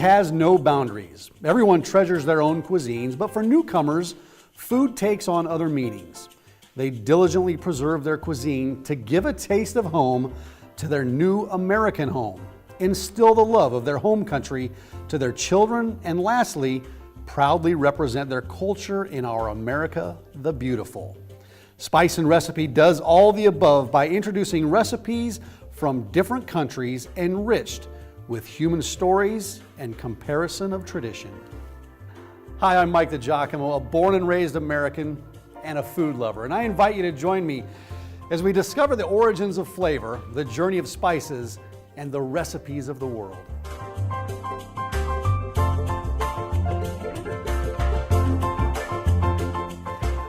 has no boundaries. Everyone treasures their own cuisines, but for newcomers, food takes on other meanings. They diligently preserve their cuisine to give a taste of home to their new American home, instill the love of their home country to their children, and lastly, proudly represent their culture in our America the Beautiful. Spice and Recipe does all the above by introducing recipes from different countries enriched with human stories and comparison of tradition. Hi, I'm Mike Giacomo, a born and raised American and a food lover, and I invite you to join me as we discover the origins of flavor, the journey of spices, and the recipes of the world.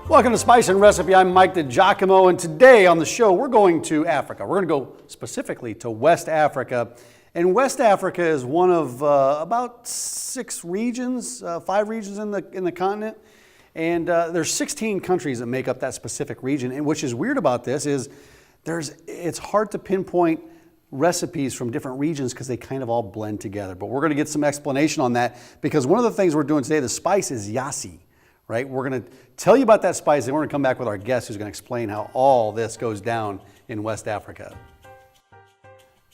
Welcome to Spice and Recipe. I'm Mike Giacomo, and today on the show we're going to Africa. We're going to go specifically to West Africa. And West Africa is one of about 5 regions in the continent. And there's 16 countries that make up that specific region. And which is weird about this is it's hard to pinpoint recipes from different regions because they kind of all blend together. But we're going to get some explanation on that because one of the things we're doing today, the spice is Yazi, right? We're going to tell you about that spice and we're going to come back with our guest who's going to explain how all this goes down in West Africa.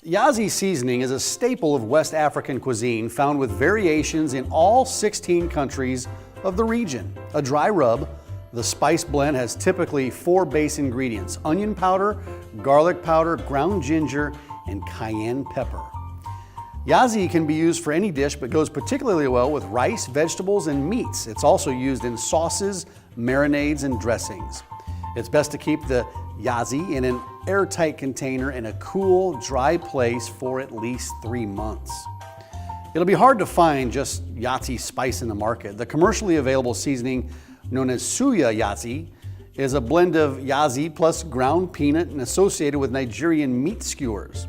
Yazi seasoning is a staple of West African cuisine found with variations in all 16 countries of the region. A dry rub, the spice blend has typically 4 base ingredients: onion powder, garlic powder, ground ginger, and cayenne pepper. Yazi can be used for any dish but goes particularly well with rice, vegetables, and meats. It's also used in sauces, marinades, and dressings. It's best to keep the Yazi in an airtight container in a cool, dry place for at least 3 months. It'll be hard to find just Yazi spice in the market. The commercially available seasoning known as Suya Yazi is a blend of Yazi plus ground peanut and associated with Nigerian meat skewers.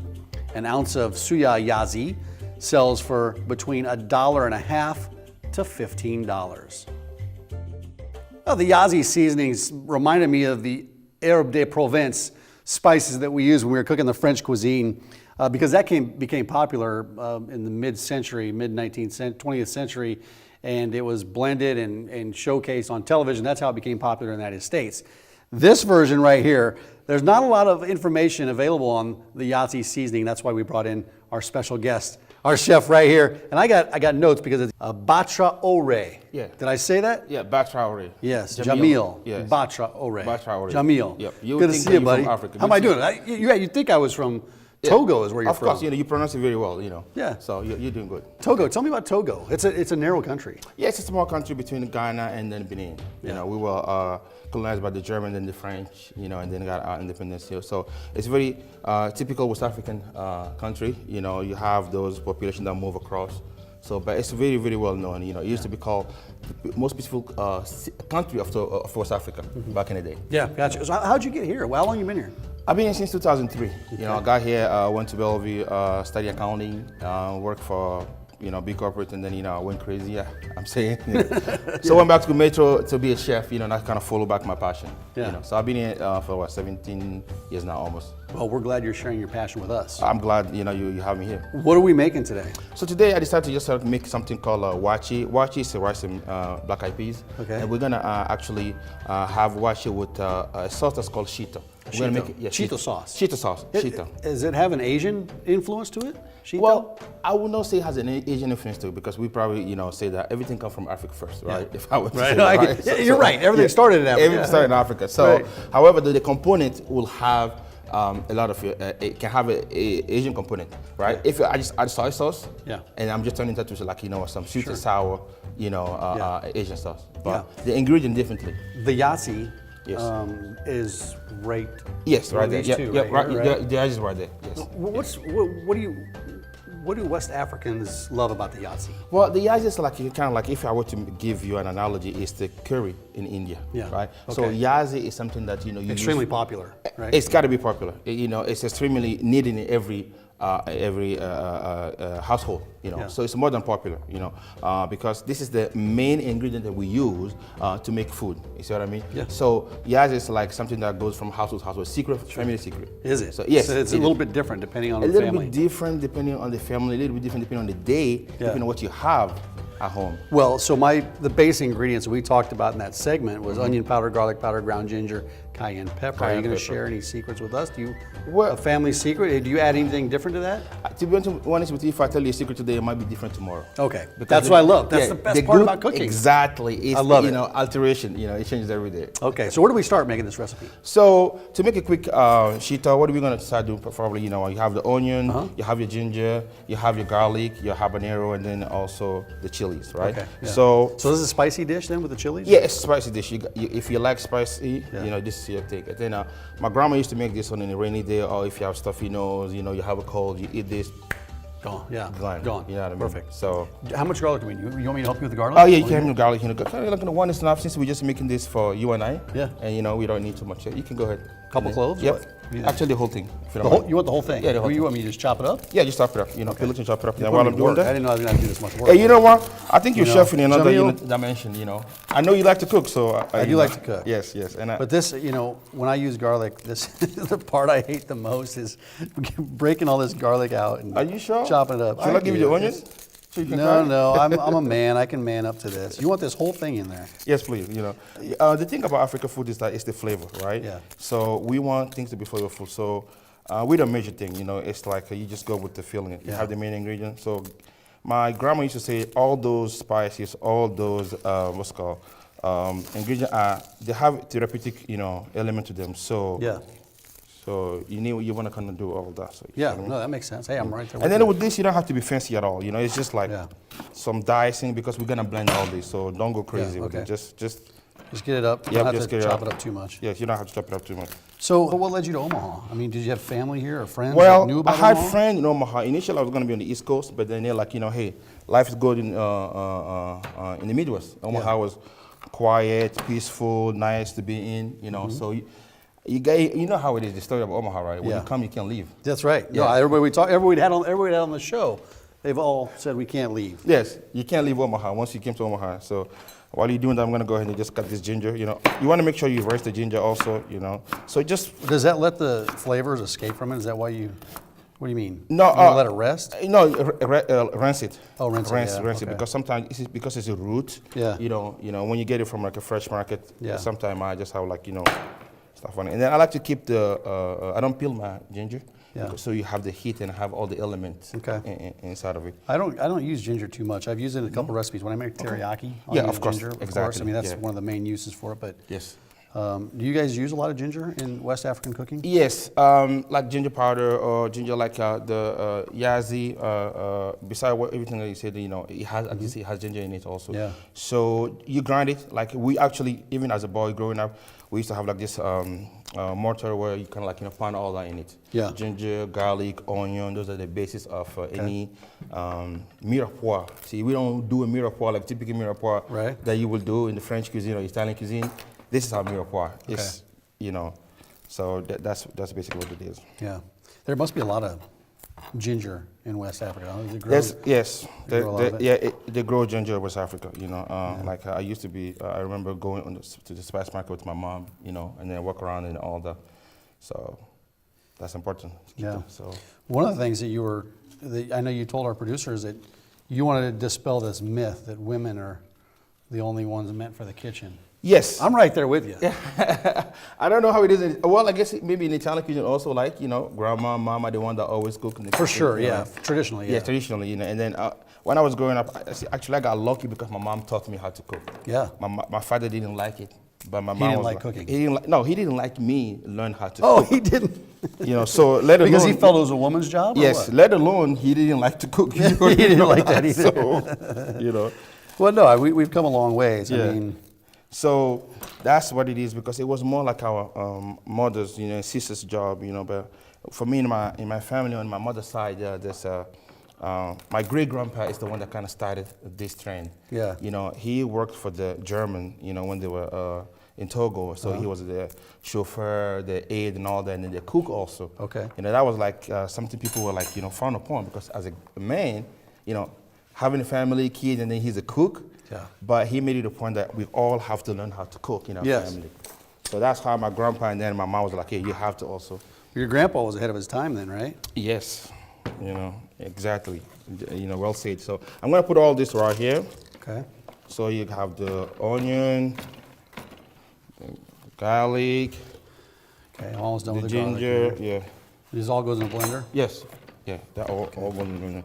An ounce of Suya Yazi sells for between $1.50 to $15. Well, the Yazi seasonings reminded me of the Herbe de Provence spices that we used when we were cooking the French cuisine because that became popular in the mid-century, mid-20th century, and it was blended and showcased on television. That's how it became popular in the United States. This version right here, there's not a lot of information available on the Yazi seasoning. That's why we brought in our special guest, our chef right here. And I got notes because it's Bah-Traore. Yeah. Did I say that? Yeah, Bah-Traore. Yes, Djamil. Yes. Bah-Traore. Bah-Traore. Djamil. Yep. Good to see you, buddy. How am I doing? You'd think I was from Togo is where you're from. Of course, you pronounce it very well, Yeah. So you're doing good. Togo, tell me about Togo. It's a narrow country. Yeah, it's a small country between Ghana and then Benin. You know, we were colonized by the Germans and the French, and then got our independence here. So it's very typical West African country. You have those populations that move across. So, but it's very, very well known. It used to be called the most peaceful country of West Africa back in the day. Yeah, gotcha. So how'd you get here? How long you been here? I've been here since 2003. Okay. I got here, went to Bellevue, studied accounting, worked for big corporate, and then I went crazy. Yeah, I'm saying. So I went back to Metro to be a chef. And I kind of followed back my passion. Yeah. So I've been here for 17 years now, almost. Well, we're glad you're sharing your passion with us. I'm glad you have me here. What are we making today? So today I decided to just make something called Watchi. Watchi is rice and black eyed peas. Okay. And we're gonna actually have Watchi with a sauce that's called Shito. We're gonna make it, Shito sauce. Shito sauce. Shito. Does it have an Asian influence to it? Shito? Well, I would not say it has an Asian influence to it because we probably say that everything comes from Africa first, right? Yeah. If I would say that, right? So, you're right. Everything started in Africa. Everything started in Africa. So, however, the component will have a lot of it can have an Asian component, right? Yeah. If I just add soy sauce, and I'm just turning that to some sweet and sour, Asian sauce. But the ingredient differently. The Yazi is right. Yes, right there. Yeah, right. The Yazi is right there. Yes. What do West Africans love about the Yazi? Well, the Yazi is kind of like if I were to give you an analogy, it's the curry in India, right? Okay. So Yazi is something that you extremely popular, right? It's got to be popular. It's extremely needed in every every household, you know. Yeah. So it's more than popular, you know, because this is the main ingredient that we use to make food. You see what I mean? Yeah. So Yazi is like something that goes from household to household, secret, family secret. Is it? So yes, So it's a little bit different depending on a the little family. bit different depending on the family, a little bit different depending on the day, depending on what you have at home. Well, so the basic ingredients we talked about in that segment was onion powder, garlic powder, ground ginger, cayenne pepper. Are you Cayenne going to pepper. share any secrets with us? Do you Well- a family secret? Do you add anything different to that? To be honest with you, if I tell you a secret today, it might be different tomorrow. Okay, Because that's what I love. That's the best part about cooking. Exactly. It's, I love you it. know, alteration. You know, it changes every day. Okay, so where do we start making this recipe? So to make a quick shito, what are we gonna start doing? Probably, you know, you have the onion, you have your ginger, you have your garlic, your habanero, and then also the chilies, right? Okay. Yeah. So this is a spicy dish then with the chilies? yeah, it's a spicy dish. If you like spicy, Yeah. you know, this is your take. And then my grandma used to make this on a rainy day, or if you have stuffy nose, you know, you have a cold, you eat this, Gone, yeah. gone. Gone. You know what I mean? Perfect. So. How much garlic do we need? You want me to help you with the garlic? Oh yeah, you can have the garlic. You know, kind of like the one is enough since we're just making this for you and I. Yeah. And you know, we don't need too much. You can go ahead. Couple And then- cloves? Yep. What? Yeah. Actually, the whole thing. If you The don't whole, mind. you want the whole thing? Yeah, the whole You thing. want me to just chop it up? Yeah, just chop it up. You know, Okay. look and chop it up. You And put while me I'm to doing work. I that. didn't know I was going to have to do this much work. Hey, you know what? I think you're You know, chefing in another Djamil? dimension. You know, I know you like to cook, so I do you like know. to cook. Yes, yes. And But this, you know, when I use garlic, this the part I hate the most is breaking all this garlic out and are you sure? chopping it up. Should I give you the onions? So you can No, fry it? no, I'm a man. I can man up to this. You want this whole thing in there. Yes, please. You know, the thing about African food is that it's the flavor, right? Yeah. So we want things to be flavorful. So we don't measure thing. You know, it's like you just go with the feeling. You Yeah. have the main ingredient. So my grandma used to say all those spices, all those what's it called ingredients they have therapeutic, you know, element to them. So Yeah. So you want to kind of do all that. So, Yeah, you know what I mean? no, that makes sense. Hey, I'm right there. And then with this, you don't have to be fancy at all. You know, it's just like Yeah. some dicing because we're gonna blend all this. So don't go crazy with okay. it. Just Just get it up. You Yep, don't have just to get it chop up. it up too much. yes, you don't have to chop it up too much. So, what led you to Omaha? I mean, did you have family here or friends Well, that knew I about had Omaha? friends in Omaha. Initially, I was gonna be on the East Coast, but then they're like, you know, hey, life is good in the Midwest. Omaha was quiet, peaceful, nice to be in. You know, so. You know how it is, the story of Omaha, right? When Yeah. you come, you can't leave. That's right. No, Yeah. everybody had on the show, they've all said we can't leave. Yes, you can't leave Omaha once you came to Omaha. So while you're doing that, I'm gonna go ahead and just cut this ginger. You know, you want to make sure you roast the ginger also. You know, so just Does that let the flavors escape from it? Is that why you? What do you mean? no, You gonna let it rest? No, rinse it. Oh, rinse it, yeah, rinse it okay. because sometimes because it's a root. Yeah. You know when you get it from like a fresh market. Yeah. Sometimes I just have like stuff on it, and then I like to keep the. I don't peel my ginger. Yeah. So you have the heat and have all the elements. Okay. Inside of it. I don't use ginger too much. I've used it in a couple recipes. When I make teriyaki, I'll Yeah, use of course, ginger. Of course. exactly, I mean, that's yeah. one of the main uses for it. But Yes. do you guys use a lot of ginger in West African cooking? Yes, like ginger powder or ginger like the Yazi. Besides everything that you said, you know, it has at least it has ginger in it also. Yeah. So you grind it like we actually even as a boy growing up, we used to have like this mortar where you kind of like pound all that in it. Yeah. Ginger, garlic, onion. Those are the basis of any mirepoix. See, we don't do a mirepoix like typical mirepoix Right. that you will do in the French cuisine or Italian cuisine. This is our mirepoix. It's so that's basically what it is. Yeah. There must be a lot of ginger in West Africa. Huh? Is it grown? Yes. They grow a lot of it? They grow ginger in West Africa. You know, like I used to be. I remember going to the spice market with my mom. You know, and then walk around and all that. So that's important. Yeah. So One of the things that I know you told our producers that you wanted to dispel this myth that women are the only ones meant for the kitchen. yes. I'm right there with you. I don't know how it is. Well, I guess maybe in Italian cuisine also, like grandma, mama, the one that always cook. In the For kitchen, sure, you know. yeah. Traditionally, yeah. Yeah, traditionally, and then when I was growing up, I got lucky because my mom taught me how to cook. Yeah. My father didn't like it, but my mom didn't was like cooking. He didn't like me learn how to Oh, cook. he didn't. So let alone Because he felt it was a woman's job? or yes, what? let alone he didn't like to cook. He didn't like that either. So, Well, no, we've come a long ways. Yeah. I mean, so that's what it is because it was more like our mothers, sisters' job, But for me, in my family, on my mother's side, there's my great grandpa is the one that kind of started this trend. Yeah. He worked for the German, when they were in Togo. So he was the chauffeur, the aide, and all that, and then the cook also. Okay. You know, that was like something people were like, you know, frowned upon because as a man, you know, having a family, kids, and then he's a cook. Yeah. But he made it a point that we all have to learn how to cook in our family. So that's how my grandpa and then my mom was like, hey, you have to also. Your grandpa was ahead of his time then, right? Yes, you know, exactly. You know, well said. So I'm gonna put all this right here. Okay. So you have the onion, the garlic, Okay, I'm almost done the with the garlic ginger, here. yeah. This all goes in a blender? Yes, yeah, that all goes in the blender.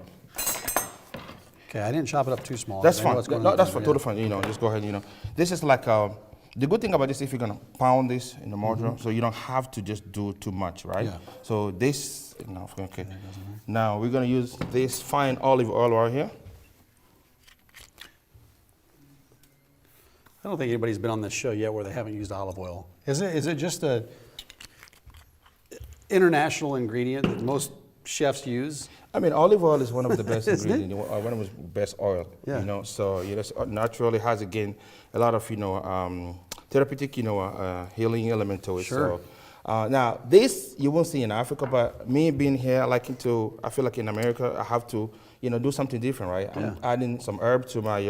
Okay, I didn't chop it up too small. That's I know fine. what's going No, on that's there, totally fine. You know, just go ahead. You know, this is like the good thing about this, if you're gonna pound this in the mortar, so you don't have to just do too much, right? Yeah. So this, no, okay. Now we're gonna use this fine olive oil right here. I don't think anybody's been on this show yet where they haven't used olive oil. Is it just a international ingredient that most chefs use? I mean, olive oil is one of the best Isn't it? ingredients, one of the best oil. Yeah. You know, so yeah, that's naturally has again a lot of therapeutic healing element to it. Sure. So now this you won't see in Africa, but me being here, I feel like in America I have to do something different, right? Yeah. I'm adding some herb to my.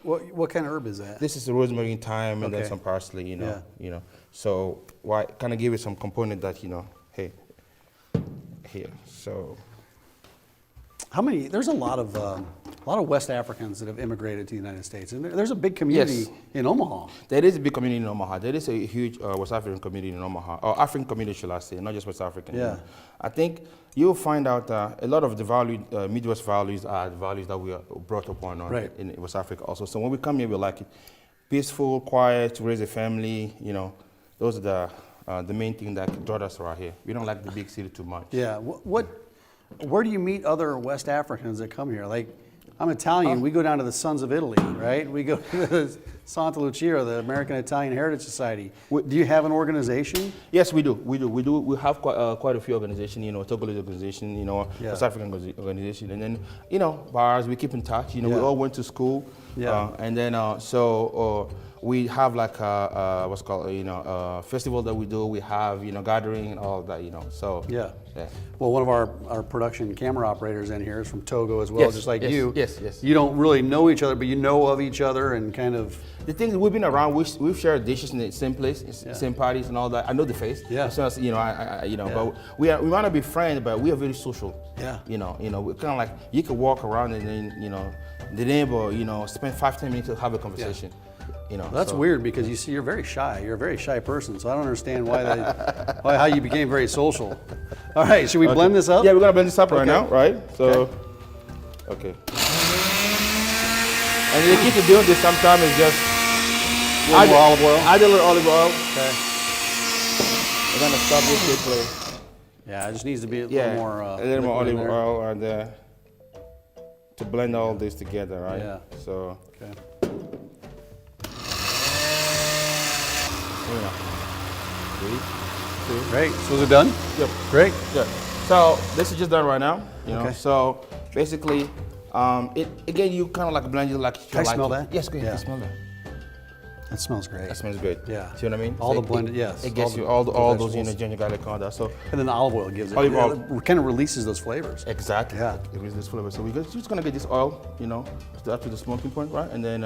What kind of herb is that? This is rosemary, thyme, and then Okay. some parsley. Yeah. So why kind of give it some component that hey, here. So. How many? There's a lot of West Africans that have immigrated to the United States, and there's a big community Yes. in Omaha. There is a big community in Omaha. There is a huge West African community in Omaha, or African community, should I say, not just West African. Yeah. I think you'll find out a lot of the Midwest values are the values that we are brought up on Right. in West Africa also. So when we come here, we like it peaceful, quiet, to raise a family. Those are the main thing that brought us right here. We don't like the big city too much. Yeah. Where do you meet other West Africans that come here? Like, I'm Italian. We go down to the Sons of Italy, right? We go to the Santa Lucia, the American Italian Heritage Society. Do you have an organization? Yes, we do. We have quite a few organizations. Togolese organization. Yeah. West African organization, and then bars. We keep in touch. We all went to school. Yeah. And then we have like what's called a festival that we do. We have gathering and all of that. So Yeah. Yeah. Well, one of our production camera operators in here is from Togo as well, Yes, just like yes, you. yes. You don't really know each other, but you know of each other and kind of. The thing is, we've been around. We've shared dishes in the same place, same parties and all that. I know the face. Yeah. So but we want to be friends, but we are very social. Yeah. We're kind of like you can walk around and then the neighbor spend 5-10 minutes to have a conversation. That's weird because you're very shy. You're a very shy person, so I don't understand how you became very social. All right, should we blend this up? Yeah, we're gonna blend this up right Okay. now, right? So, okay. And the key to doing this sometimes is just A little more olive oil. Add a little olive oil. Okay. We're gonna stop this quickly. Yeah, it just needs to be a little more. a little more liquid olive in there. oil and to blend all this together, right? Yeah. So, Okay. Three, two. Great. So is it done? Yep. Great. Yeah. So this is just done right now. Okay. So basically, again you kind of like blend it like you Can I like smell it. that? Yes, go ahead. Yeah. Smell that. That smells great. That smells good. Yeah. See what I mean? All So the blended, yes. It gets All you the- all the those vegetables. ginger garlic and all that. So And then the olive oil gives it. Olive oil. It kind of releases those flavors. exactly. Yeah. It gives this flavor. So we're just gonna get this oil, up to the smoking point, right? And then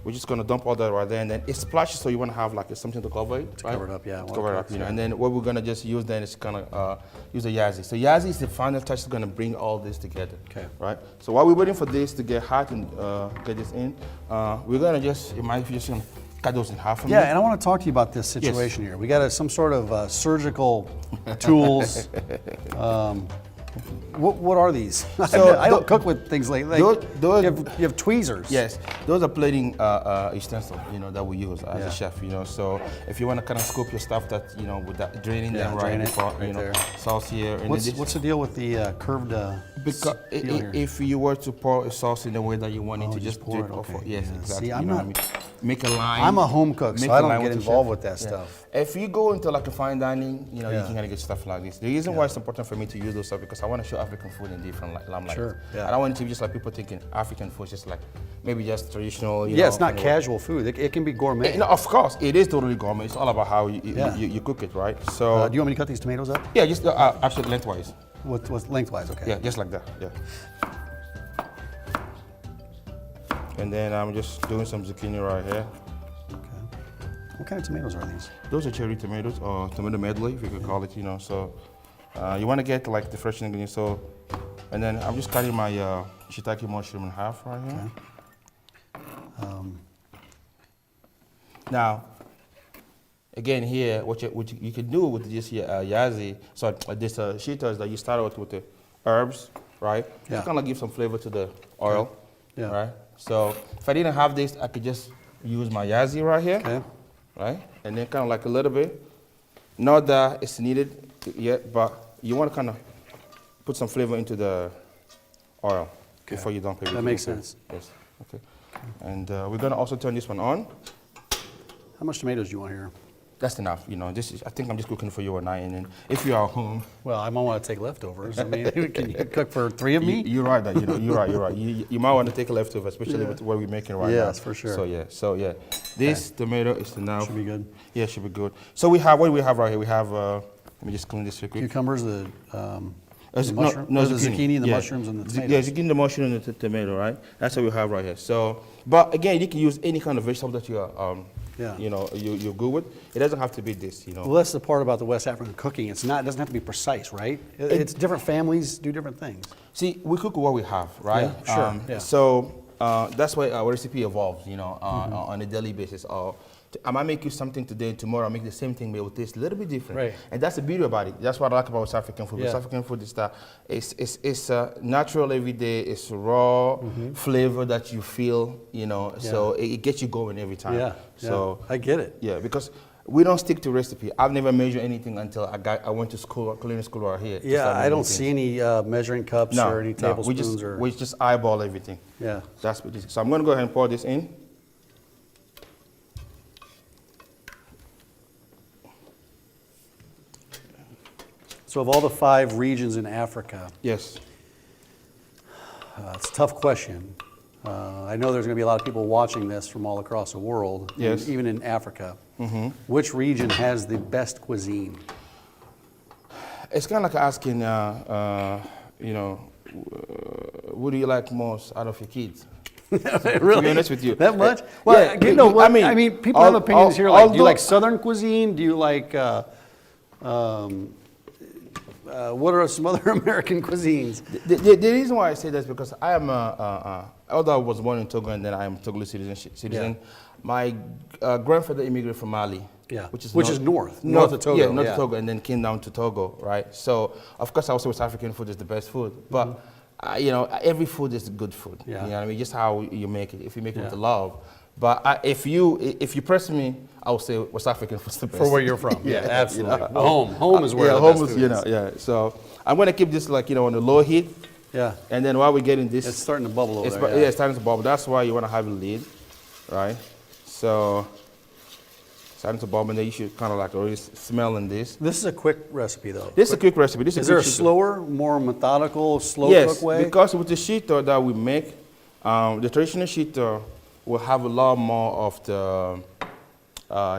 we're just gonna dump all that right there, and then it splashes. So you wanna have like something to cover it, right? cover it up, yeah, To while cover it it up, cooks, yeah. And then what we're gonna just use then is gonna use the Yazi. So Yazi is the final touch that's gonna bring all this together. Okay. Right. So while we're waiting for this to get hot and get this in, we're gonna just gonna cut those in half. Yeah, and I want to talk to you about this situation here. We got some sort of surgical tools. What are these? So I don't cook with things like those- you have tweezers. Yes, those are plating utensils, that we use as Yeah. a chef, So if you want to kind of scoop your stuff, that with that draining Yeah, them drain right, it before, right there. sauce here. And then What's the deal with the curved because steel here? if you were to pour a sauce in the way that you want it to just just pour drip it, off, okay. yes, Yeah. exactly. See, I'm you know not- what I mean? Make a line. I'm a home cook, so make I a don't line get with the involved chef. with that Yeah. stuff. If you go into like a fine dining, you Yeah. can kind of get stuff like this. The reason why it's important for me to use those stuff because I want to show African food in different limelight. Sure, yeah. I don't want it to be just like people thinking African food is just like maybe just traditional. You Yeah, know, it's not kind of- casual food. It can be gourmet. No, of course, it is totally gourmet. It's all about how you cook it, right? So, Do you want me to cut these tomatoes up? yeah, just absolutely lengthwise. What's lengthwise? Okay. Yeah, just like that, yeah. And then I'm just doing some zucchini right here. Okay. What kind of tomatoes are these? Those are cherry tomatoes, or tomato medley, if you could call it, you know. So you want to get like the fresh ingredients. So, and then I'm just cutting my shiitake mushroom in half right here. Okay. Now, again here, what you can do with this yazi, so this shito is that you start out with the herbs, right? Yeah. Just kind of give some flavor to the oil, Yeah. right? So if I didn't have this, I could just use my yazi right here, Okay. right? And then kind of like a little bit. Not that it's needed yet, but you want to kind of put some flavor into the oil before you dump everything. That makes okay? sense. Yes. Okay. And we're gonna also turn this one on. How much tomatoes do you want here? That's enough. You know, this is. I think I'm just cooking for you and I. And then if you are home, Well, I might want to take leftovers. I mean, can you cook for 3 of me? you're right. That you know, you're right. You're right. You might want to take a leftover, especially with what we're making right now. Yes, for sure. So yeah. This tomato is enough. Should be good. Yeah, should be good. So we have what do we have right here? We have. Let me just clean this real quick. Cucumbers, the No, mushroom, no the zucchini, the Yeah. mushrooms, and the tomatoes. Yeah, zucchini, the mushroom, and the tomato, right? That's what we have right here. So, but again, you can use any kind of vegetable that you are, Yeah. you know, you're good with. It doesn't have to be this, you know. Well, that's the part about the West African cooking. It doesn't have to be precise, right? It's different families do different things. See, we cook what we have, right? Yeah, sure, yeah. So that's why our recipe evolves, you know, on a daily basis. I might make you something today, tomorrow I make the same thing, but with taste a little bit different. Right. And that's the beauty about it. That's what I like about West African food. Yeah. West African food is that it's natural every day. It's raw flavor that you feel, you know. Yeah. So it gets you going every time. Yeah. So I get it. yeah, because we don't stick to recipe. I've never measured anything until I went to school, culinary school right here. to Yeah, start I making don't things. see any measuring cups or any tablespoons we just eyeball everything. Yeah. That's what this is. So I'm going to go ahead and pour this in. So of all the 5 regions in Africa, Yes. it's a tough question. I know there's going to be a lot of people watching this from all across the world, Yes. and even in Africa. Which region has the best cuisine? It's kind of like asking, you know, what do you like most out of your kids? Really? To be honest with you. That much? Well, Yeah, you know what? I I mean, mean, people have opinions here. Like, do you like although- Southern cuisine? Do you like what are some other American cuisines? The reason why I say that is because I am, although I was born in Togo and then I am Togolese citizen, my grandfather immigrated from Mali. Yeah. Which is north of Togo. Yeah, north of Togo, and then came down to Togo, right? So, of course, I would say West African food is the best food, but you know, every food is good food. Yeah. You know what I mean? Just how you make it. If you make it with Yeah. love. But if you press me, I would say West African food is the best. For where you're from. Yeah, you absolutely. know. Home is where yeah, the home best is, food you is. know, yeah. So I'm gonna keep this like, you know, on the low heat, Yeah. and then while we're getting this, It's starting to bubble over it's, there. yeah, it's starting to bubble. That's why you want to have a lid, right? So, starting to bubble, and then you should kind of like already smelling this. This is a quick recipe, though. This is a quick recipe. This Is there a quick shito. slower, more methodical, slow Yes, cook way? because with the shito that we make, the traditional shito will have a lot more of the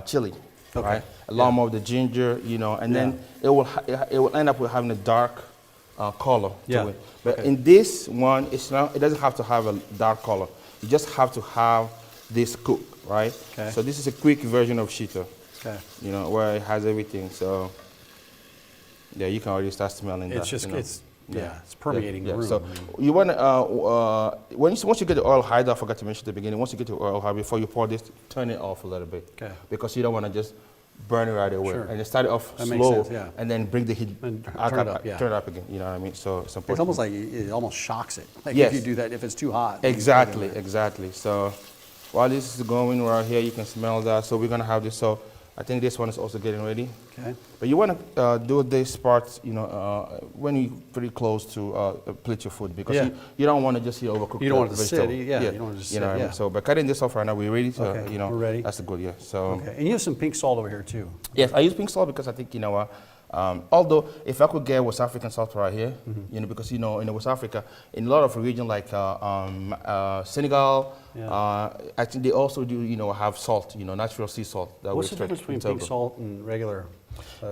chili, Okay. right? A lot more of the ginger, you know, and then it will end up with having a dark color Yeah. to it. But Okay. in this one, it doesn't have to have a dark color. You just have to have this cook, right? Okay. So this is a quick version of shito, Okay. you know, where it has everything. So yeah, you can already start smelling that. It's just, you know. it's permeating the room. So you want to, once you get the oil high, I forgot to mention at the beginning, once you get the oil high, before you pour this, turn it off a little bit. Okay. Because you don't want to just burn it right away. Sure. And you start it off That makes slow, sense, yeah. and then bring the heat And back turn it up, yeah. Turn it up again, you know what I mean? So it's important. It's almost like it almost shocks it. Like Yes. if you do that, if it's too hot. Exactly, exactly. So while this is going right here, you can smell that. So we're going to have this. So I think this one is also getting ready. Okay. But you want to do this part, you know, when you're pretty close to plate your food, because Yeah. you don't want to just overcook. You don't want the it to sit, vegetable. yeah, you don't want it to You sit, know what I mean? yeah. So, but cutting this off right now, we're ready to, Okay, you know, we're ready. that's good, yeah. So Okay. And you have some pink salt over here too. yes, I use pink salt because I think, you know, Although, if I could get West African salt right here, you know, because you know, in West Africa, in a lot of regions like Senegal, I think they also do, you know, have salt, you know, natural sea salt. That What's the difference between pink salt and regular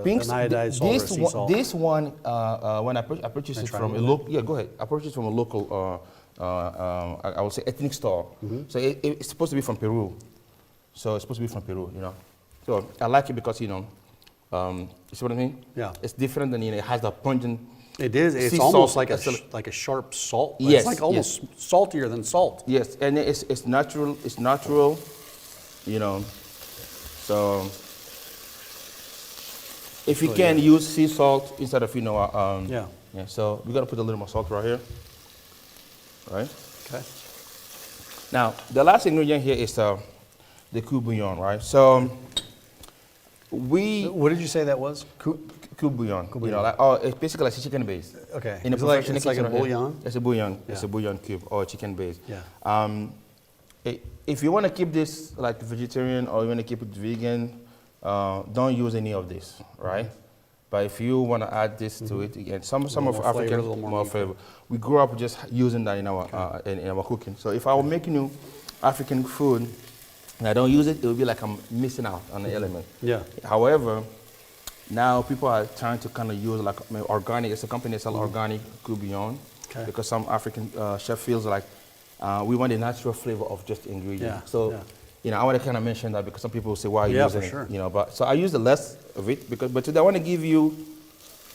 pink, iodized salt or sea salt? This one, when I purchased it from a local, yeah, go ahead. I purchased from a local, I would say ethnic store. So it's supposed to be from Peru. So it's supposed to be from Peru, you know. So I like it because, you know, you see what I mean? Yeah. It's different than, you know, it has that pungent. It is. It's sea almost salt. like a sharp salt. Yes. It's like almost saltier than salt. Yes, and it's natural. It's natural, you know. So if you can use sea salt instead of, you know, yeah. So we gotta put a little more salt right here, right? Okay. Now the last ingredient here is the bouillon, right? So What did you say that was? bouillon. You know, like it's basically like chicken base. Okay. In a It's like kitchen a right here. bouillon? It's a bouillon. Yeah. It's a bouillon cube or chicken base. Yeah. If you want to keep this like vegetarian or you want to keep it vegan, don't use any of this, right? But if you want to add this to it, again, some of African more flavor. We grew up just using that in our in our cooking. So if I were making you African food and I don't use it, it would be like I'm missing out on the element. Yeah. However, now people are trying to kind of use like organic. It's a company that sells organic bouillon because some African chef feels like we want the natural flavor of just the ingredient. You know, I want to kind of mention that because some people will say, why are you using it? You know, but so I use the less of it because, but today I want to give you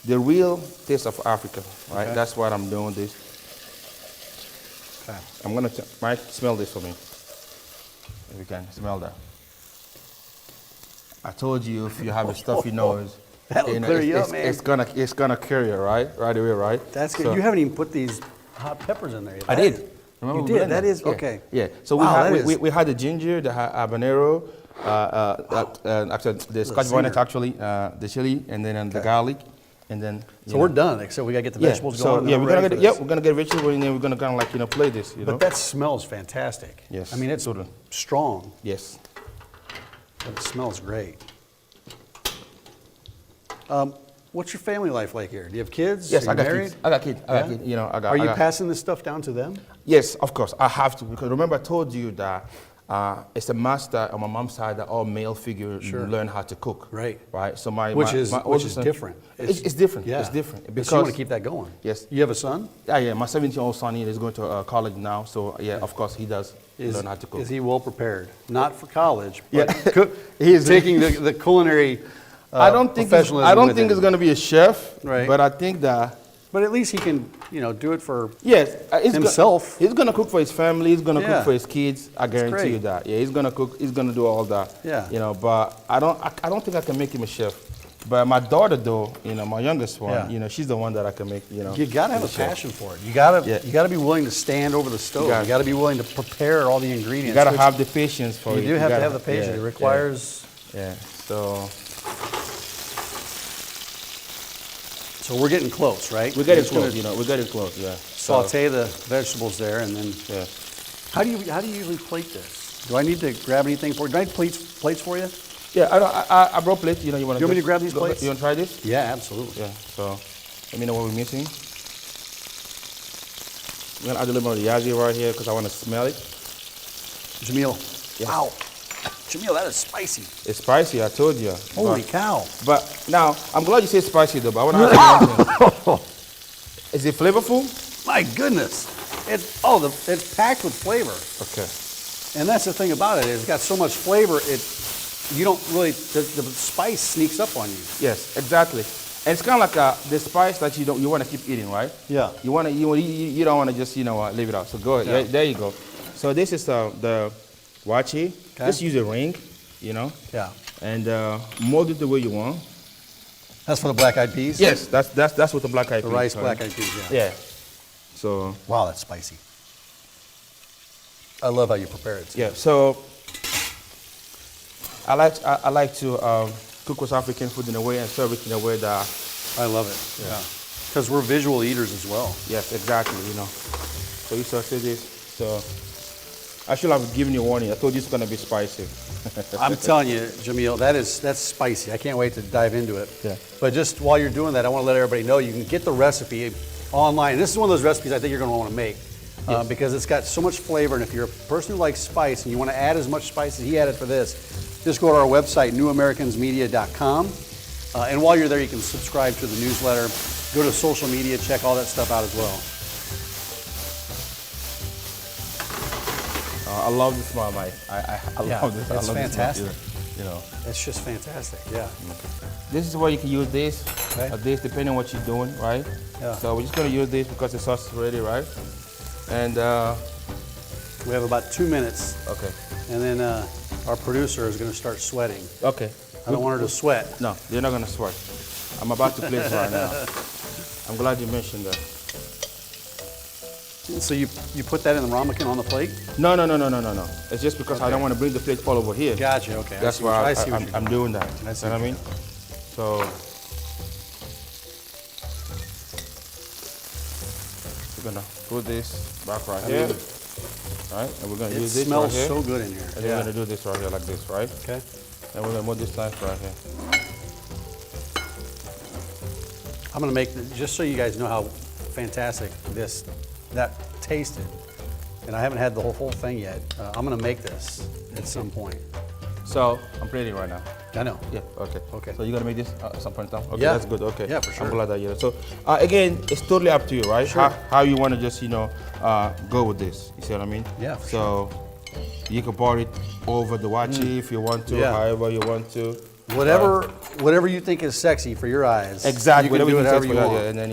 the real taste of Africa, right? Okay. That's why I'm doing this. Okay. I'm gonna, Mike, smell this for me. If you can smell that. I told you if you have a stuffy nose, that'll clear you up, man. It's gonna cure you, right away, right? That's good. So, you haven't even put these hot peppers in there yet. I did. Remember you did. That is okay. Yeah. So we had the ginger, the habanero, actually the Scotch bonnet, actually the chili, and then the garlic, and then. So we're done. Except we gotta get the vegetables going. So we're gonna get vegetables, and then we're gonna kind of like play this. You know. But that smells fantastic. Yes. I mean it's strong. Yes. But it smells great. What's your family life like here? Do you have kids? Yes, I got kids. I got kids. You know, Are you passing this stuff down to them? Yes, of course. I have to because remember I told you that it's a master on my mom's side that all male figures learn how to cook. Right. So which is different. It's different. Yeah. It's different because you want to keep that going. Yes. You have a son? Yeah. My 17-year-old son is going to college now, so yeah, of course he does learn how to cook. Is he well prepared? Not for college, but he is taking the culinary. I don't think it's going to be a chef, right? But I think that. But at least he can, you know, do it for himself. He's going to cook for his family. He's going to cook for his kids. I guarantee you that. Yeah, he's going to cook. He's going to do all that. Yeah. You know, but I don't think I can make him a chef. But my daughter, though, you know, my youngest one, you know, she's the one that I can make. You know, you got to have a passion for it. You got to be willing to stand over the stove. You got to be willing to prepare all the ingredients. You got to have the patience for it. You do have to have the patience. It requires. Yeah. So we're getting close, right? We're getting close, you know. We're getting close, yeah. Saute the vegetables there, and then. Yeah. How do you usually plate this? Do I need to grab anything for you? Do I need plates for you? Yeah, I brought plates. You know, you want me to grab these plates? You want to try this? Yeah, absolutely. Yeah. So, let me know what we're missing. I'm gonna add a little more Yazi right here because I want to smell it. Djamil. Yes. Wow. Djamil, that is spicy. It's spicy, I told you. Holy cow. But now, I'm glad you say spicy though, but I want to ask you one thing. Is it flavorful? My goodness. It's packed with flavor. Okay. And that's the thing about it, it's got so much flavor, you don't really, the spice sneaks up on you. Yes, exactly. And it's kind of like the spice that you want to keep eating, right? Yeah. You don't want to just, leave it out. So go ahead. Yeah. There you go. So this is the Watchi. Okay. Just use a ring, Yeah. And mold it the way you want. That's for the black eyed peas? Yes, that's what the black eyed peas. The rice black eyed peas, yeah. So. Wow, that's spicy. I love how you prepare it. Yeah. So I like to cook West African food in a way and serve it in a way that. I love it. Yeah. Because we're visual eaters as well. Yes, exactly. So you saw this. So I should have given you a warning. I told you it's gonna be spicy. I'm telling you, Djamil, that's spicy. I can't wait to dive into it. Yeah. But just while you're doing that, I want to let everybody know you can get the recipe online. This is one of those recipes I think you're going to want to make because it's got so much flavor. And if you're a person who likes spice and you want to add as much spice as he added for this, just go to our website, newamericansmedia.com. And while you're there, you can subscribe to the newsletter, go to social media, check all that stuff out as well. I love the smell, Mike. I love this. I It's love fantastic. The smell, you know. It's just fantastic, yeah. This is where you can use this, Okay. or this, depending on what you're doing, right? Yeah. So we're just gonna use this because the sauce is ready, right? And We have about 2 minutes, okay, and then our producer is going to start sweating. okay. I don't want her to sweat. No, you're not gonna sweat. I'm about to place right now. I'm glad you mentioned that. So you put that in the ramekin on the plate? No. It's just because I don't want to bring the plate all over here. Gotcha, okay. That's why I see what you're I'm doing that. I see You know what I mean? So we're gonna put this back right here, right? And we're gonna It use this right smells here. so good in here. And we're gonna do this right here like this, right? Okay. And we're gonna move this knife right here. I'm gonna make, just so you guys know how fantastic that tasted, and I haven't had the whole thing yet. I'm gonna make this at some point. So I'm plating right now. I know. Yeah. Okay. Okay. So you're gonna make this at some point in time. Okay. Yeah. That's good. Okay. Yeah, for sure. I'm glad that you know. So again, it's totally up to you, right? Sure. How you want to just go with this. You see what I mean? Yeah, for So you can pour it over the Watchi if you want to, Yeah. however you want to. Whatever you think is sexy for your eyes. Exactly. You can do it however you for that, want. yeah. And then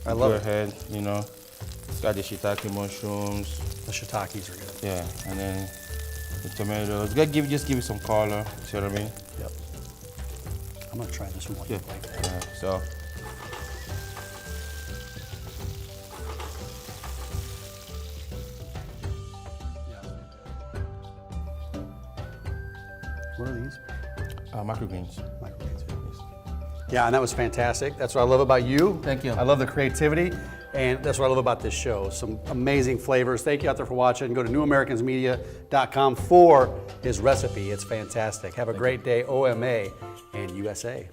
I love go it. ahead. It's got the shiitake mushrooms. The shiitakes are good. Yeah. And then the tomatoes. Just give it some color. See what I mean? Yep. I'm gonna try this one. Yeah. Yeah. So. What are these? Microgreens. Microgreens. Yeah, and that was fantastic. That's what I love about you. Thank you. I love the creativity, and that's what I love about this show. Some amazing flavors. Thank you out there for watching. Go to newamericansmedia.com for his recipe. It's fantastic. Have a great day, OMA and USA.